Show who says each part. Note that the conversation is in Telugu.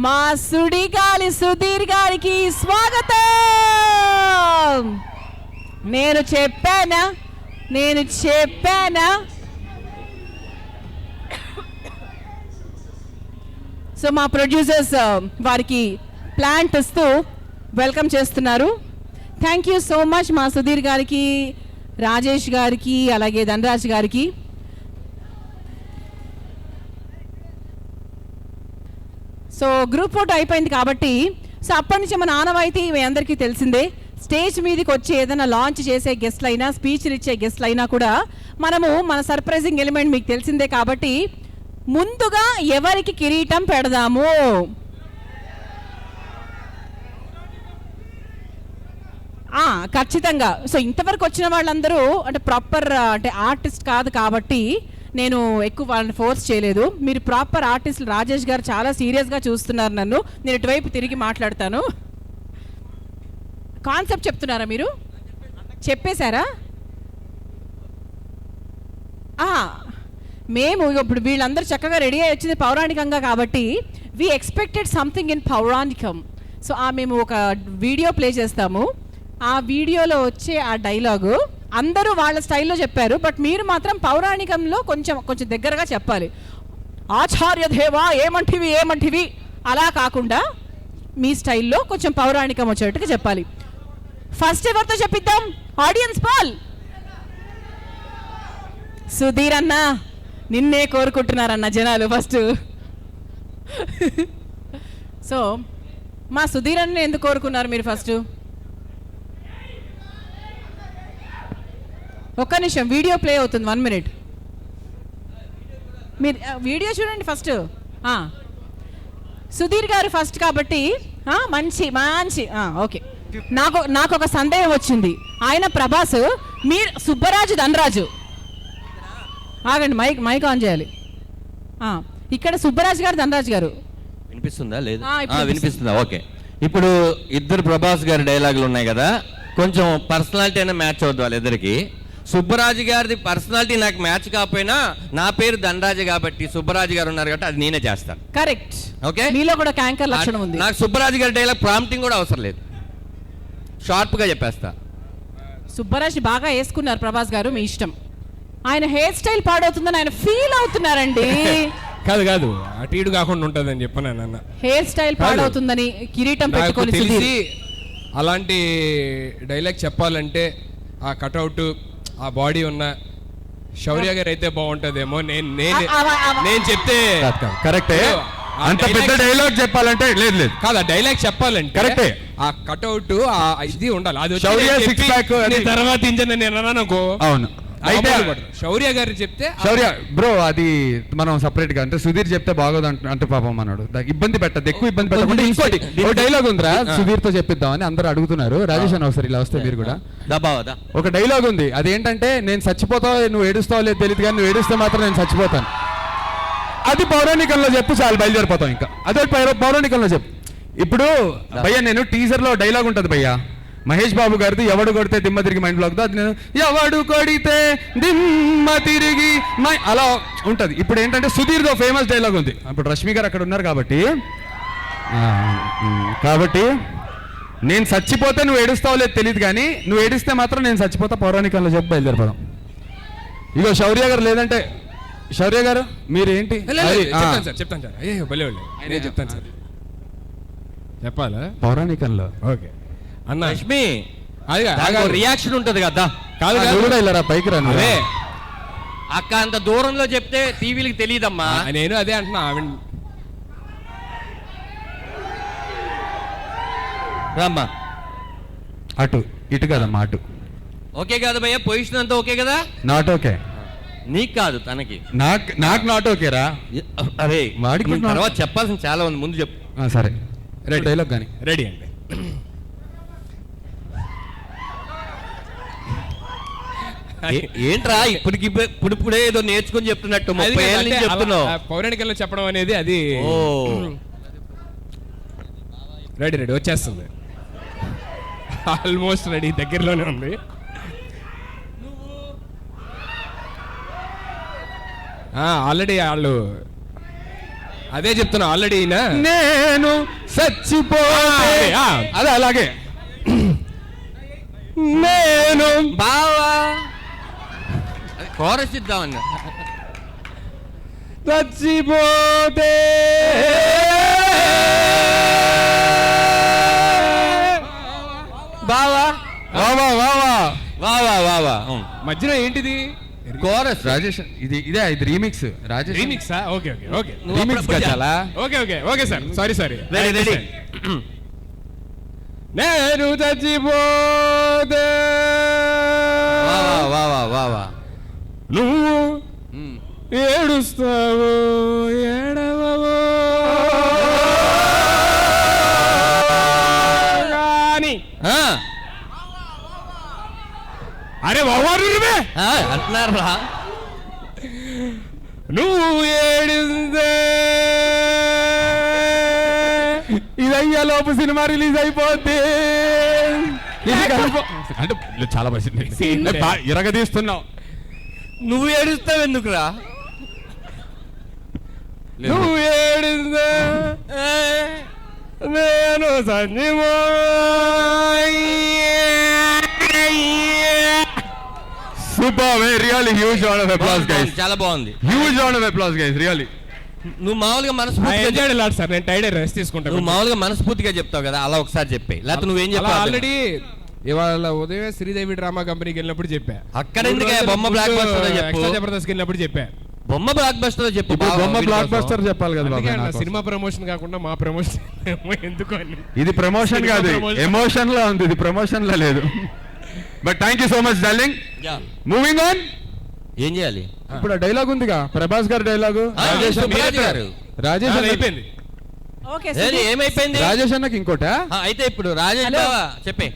Speaker 1: మా సుడిగాలి సుధీర్ గారికి స్వాగతం. నేను చెప్పానా సో మా ప్రొడ్యూసర్స్ వారికి ప్లాంట్ ఇస్తూ వెల్కమ్ చేస్తున్నారు. థ్యాంక్ యూ సో మచ్ మా సుధీర్ గారికి, రాజేష్ గారికి, అలాగే ధనరాజ్ గారికి. సో గ్రూప్ ఫోటో అయిపోయింది కాబట్టి సో అప్పటి నుంచి మన ఆనవాయితీ మీ అందరికీ తెలిసిందే. స్టేజ్ మీదకి వచ్చి ఏదైనా లాంచ్ చేసే గెస్ట్లు అయినా, స్పీచ్లు ఇచ్చే గెస్ట్లు అయినా కూడా మనము మన సర్ప్రైజింగ్ ఎలిమెంట్ మీకు తెలిసిందే కాబట్టి ముందుగా ఎవరికి కిరీటం పెడదాము? ఖచ్చితంగా. సో ఇంతవరకు వచ్చిన వాళ్ళందరూ అంటే ప్రాపర్ అంటే ఆర్టిస్ట్ కాదు కాబట్టి నేను ఎక్కువ వాళ్ళని ఫోర్స్ చేయలేదు. మీరు ప్రాపర్ ఆర్టిస్టులు. రాజేష్ గారు చాలా సీరియస్గా చూస్తున్నారు నన్ను. నేను ఇటువైపు తిరిగి మాట్లాడతాను. కాన్సెప్ట్ చెప్తున్నారా మీరు? చెప్పేశారా? మేము ఇప్పుడు వీళ్ళందరూ చక్కగా రెడీ అయ్యి వచ్చింది పౌరాణికంగా కాబట్టి వీ ఎక్స్పెక్టెడ్ సంథింగ్ ఇన్ పౌరాణికం. సో మేము ఒక వీడియో ప్లే చేస్తాము. ఆ వీడియోలో వచ్చే ఆ డైలాగు అందరూ వాళ్ళ స్టైల్లో చెప్పారు. బట్ మీరు మాత్రం పౌరాణికంలో కొంచెం దగ్గరగా చెప్పాలి. ఆచార్య దేవా ఏమంటివి అలా కాకుండా మీ స్టైల్లో కొంచెం పౌరాణికం వచ్చేట్టుగా చెప్పాలి. ఫస్ట్ ఎవరితో చెప్పిద్దాం? Audience Paul. సుధీర్ అన్న నిన్నే కోరుకుంటున్నారన్న జనాలు ఫస్ట్. సో మా సుధీర్ అన్న ఎందుకు కోరుకున్నారు మీరు ఫస్ట్? ఒక్క నిమిషం, వీడియో ప్లే అవుతుంది. 1 minute. మీరు వీడియో చూడండి ఫస్ట్. సుధీర్ గారు ఫస్ట్ కాబట్టి మంచి ఓకే. నాకు ఒక సందేహం వచ్చింది. ఆయన ప్రభాస్, మీరు సుబ్బరాజు ధనరాజు. ఆగండి, మైక్ ఆన్ చేయాలి. ఇక్కడ సుబ్బరాజు గారు ధనరాజు గారు
Speaker 2: వినిపిస్తుందా? లేదు, వినిపిస్తుందా? ఓకే. ఇప్పుడు ఇద్దరు ప్రభాస్ గారి డైలాగులు ఉన్నాయి కదా, కొంచెం పర్సనాలిటీ అయినా మ్యాచ్ అవుద్ది వాళ్ళిద్దరికి. సుబ్బరాజు గారిది పర్సనాలిటీ నాకు మ్యాచ్ కాకపోయినా నా పేరు ధనరాజు కాబట్టి సుబ్బరాజు గారు ఉన్నారు కాబట్టి అది నేనే చేస్తాను.
Speaker 1: కరెక్ట్.
Speaker 2: ఓకే,
Speaker 1: మీలో కూడా క్యాంకర్ లక్షణం ఉంది.
Speaker 2: నాకు సుబ్బరాజు గారి డైలాగ్ ప్రాంప్టింగ్ కూడా అవసరం లేదు, షార్ప్గా చెప్పేస్తా.
Speaker 1: సుబ్బరాజు బాగా వేసుకున్నారు ప్రభాస్ గారు, మీ ఇష్టం. ఆయన హెయిర్ స్టైల్ పాడవుతుందని ఆయన ఫీల్ అవుతున్నారండి.
Speaker 3: కాదు అటు ఇటు కాకుండా ఉంటుందని చెప్పాను అన్న.
Speaker 1: హెయిర్ స్టైల్ పాడవుతుందని కిరీటం పెట్టుకొని
Speaker 3: తెలిసి అలాంటి డైలాగ్ చెప్పాలంటే ఆ కట్అవుట్, ఆ బాడీ ఉన్న శౌర్య గారు అయితే బాగుంటదేమో. నేను చెప్తే
Speaker 4: కరెక్టే. అంత పెద్ద డైలాగ్ చెప్పాలంటే లేదు
Speaker 3: కాదు, ఆ డైలాగ్ చెప్పాలంటే
Speaker 4: కరెక్టే.
Speaker 3: ఆ కట్అవుట్ ఇది ఉండాలి. అది
Speaker 4: శౌర్య సిక్స్ ప్యాక్
Speaker 3: తర్వాత ఇంజన్ నేను అనుకో.
Speaker 4: అవును, అయితే
Speaker 3: శౌర్య గారు చెప్తే
Speaker 4: శౌర్య బ్రో అది మనం సపరేట్ గా అంటే సుధీర్ చెప్తే బాగోదు అంటే పాపం అన్నాడు. ఇబ్బంది పెట్టదు, ఎక్కువ ఇబ్బంది పెట్టకుండా ఇంకోటి ఒక డైలాగ్ ఉందిరా సుధీర్ తో చెప్పిద్దామని అందరూ అడుగుతున్నారు. రాజేష్ అన్న ఒకసారి ఇలా వస్తే మీరు కూడా ఒక డైలాగ్ ఉంది. అదేంటంటే నేను చచ్చిపోతావు, నువ్వు ఏడుస్తావు లేదు తెలియదు కానీ నువ్వు ఏడుస్తే మాత్రం నేను చచ్చిపోతాను. అది పౌరాణికంలో చెప్పు, చాలు బయలుదేరిపోతాం. ఇంకా అదే పౌరాణికంలో చెప్పు. ఇప్పుడు భయ్య నేను టీజర్ లో డైలాగ్ ఉంటుంది భయ్య, మహేష్ బాబు గారిది ఎవడు కొడితే దిమ్మ తిరిగి మైండ్ బ్లాక్. అది నేను ఎవడు కొడితే దిమ్మ తిరిగి అలా ఉంటుంది. ఇప్పుడు ఏంటంటే సుధీర్దో ఫేమస్ డైలాగ్ ఉంది. ఇప్పుడు రష్మి గారు అక్కడ ఉన్నారు కాబట్టి నేను చచ్చిపోతే నువ్వు ఏడుస్తావు లేదు తెలియదు కానీ నువ్వు ఏడిస్తే మాత్రం నేను చచ్చిపోతా పౌరాణికంలో చెప్పి బయలుదేరిపోదాం. ఇగో శౌర్య గారు లేదంటే శౌర్య గారు మీరేంటి
Speaker 3: చెప్తాను సార్. అయ్యో భలే నేను చెప్తాను సార్. చెప్పాలా
Speaker 4: పౌరాణికంలో?
Speaker 3: ఓకే అన్న.
Speaker 2: లక్ష్మి రియాక్షన్ ఉంటది కదా,
Speaker 4: కాదు పైకి రా.
Speaker 2: అదే అక్క అంత దూరంలో చెప్తే టీవీలకి తెలియదమ్మా.
Speaker 3: నేను అదే అంటున్నా.
Speaker 2: రామ్మా,
Speaker 4: అటు ఇటు కదమ్మా, అటు.
Speaker 2: ఓకే కాదు భయ్య, పొజిషన్ అంతా ఓకే కదా?
Speaker 4: Not okay.
Speaker 2: నీకు కాదు, తనకి.
Speaker 4: నాకు నాట్ ఓకేరా.
Speaker 2: అరే
Speaker 4: వాడికి
Speaker 2: తర్వాత చెప్పాల్సింది చాలా ఉంది, ముందు చెప్పు.
Speaker 4: సరే రెడీ డైలాగ్ కానీ
Speaker 3: రెడీ అండి.
Speaker 2: ఏంట్రా ఇప్పుడే ఏదో నేర్చుకుని చెప్తున్నట్టు 30 ఏళ్ళ నుంచి చెప్తున్నావు.
Speaker 3: పౌరాణికంలో చెప్పడం అనేది అది. రెడీ వచ్చేస్తుంది, ఆల్మోస్ట్ రెడీ, దగ్గరలోనే ఉంది. ఆల్రెడీ వాళ్ళు అదే చెప్తున్నా ఆల్రెడీ
Speaker 4: నేను చచ్చిపోతే
Speaker 3: ఆ.
Speaker 4: అదే అలాగే నేను
Speaker 2: బావా కోరస్ ఇద్దామన్నా
Speaker 3: చచ్చిపోతే
Speaker 2: బావా
Speaker 4: వావా వావా
Speaker 2: వావా వావా
Speaker 3: మధ్యలో ఏంటిది
Speaker 2: కోరస్
Speaker 4: రాజేష్ ఇది రీమిక్స్ రాజేష్
Speaker 3: రీమిక్సా? ఓకే ఓకే ఓకే
Speaker 4: రీమిక్స్ కదా చాలా
Speaker 3: okay okay okay sir sorry
Speaker 2: ready
Speaker 3: నేను చచ్చిపోతే
Speaker 2: వావా వావా వావా
Speaker 3: నువ్వు ఏడుస్తావు ఏడవవు కానీ అరే బావారు
Speaker 2: అంటున్నారు రా
Speaker 3: నువ్వు ఏడిస్తే
Speaker 4: ఇదయ్యా లోపు సినిమా రిలీజ్ అయిపోద్ది అంటే చాలా ఇరగదీస్తున్నావు.
Speaker 2: నువ్వు ఏడుస్తావు ఎందుకురా
Speaker 3: నువ్వు ఏడిస్తే నేను సంజీవో
Speaker 4: super really huge round of applause guys.
Speaker 2: చాలా బాగుంది.
Speaker 4: Huge round of applause guys really.
Speaker 2: నువ్వు మామూలుగా మనస్ఫూర్తిగా
Speaker 3: సార్ నేను టైడ్ రెస్ట్ తీసుకుంటాను.
Speaker 2: నువ్వు మామూలుగా మనస్ఫూర్తిగా చెప్తావు కదా, అలా ఒకసారి చెప్పే. లేకపోతే నువ్వేం చెప్పావు
Speaker 3: ఆల్రెడీ ఇవాళ ఉదయం శ్రీదేవి డ్రామా కంపెనీకి వెళ్ళినప్పుడు చెప్పా.
Speaker 2: అక్కడ ఎందుకే బొమ్మ బ్లాక్ బస్టర్ చెప్పు.
Speaker 3: జబర్దస్త్ వెళ్ళినప్పుడు చెప్పా.
Speaker 2: బొమ్మ బ్లాక్ బస్టర్ చెప్పు.
Speaker 4: బొమ్మ బ్లాక్ బస్టర్ చెప్పాలి కదా బాబు.
Speaker 3: సినిమా ప్రమోషన్ కాకుండా మా ప్రమోషన్ ఎందుకు అని.
Speaker 4: ఇది ప్రమోషన్ కాదు, ఎమోషన్ లో ఉంది. ఇది ప్రమోషన్ లో లేదు. But thank you so much darling. Moving on.
Speaker 2: ఏం చేయాలి
Speaker 4: ఇప్పుడు డైలాగ్ ఉందిగా, ప్రభాస్ గారి డైలాగు. రాజేష్
Speaker 3: అయిపోయింది.
Speaker 1: ఓకే
Speaker 2: ఏమైపోయింది?
Speaker 4: రాజేష్ అన్నకి ఇంకోట
Speaker 2: అయితే ఇప్పుడు రాజేష్
Speaker 1: హలో.
Speaker 2: బావా చెప్పే.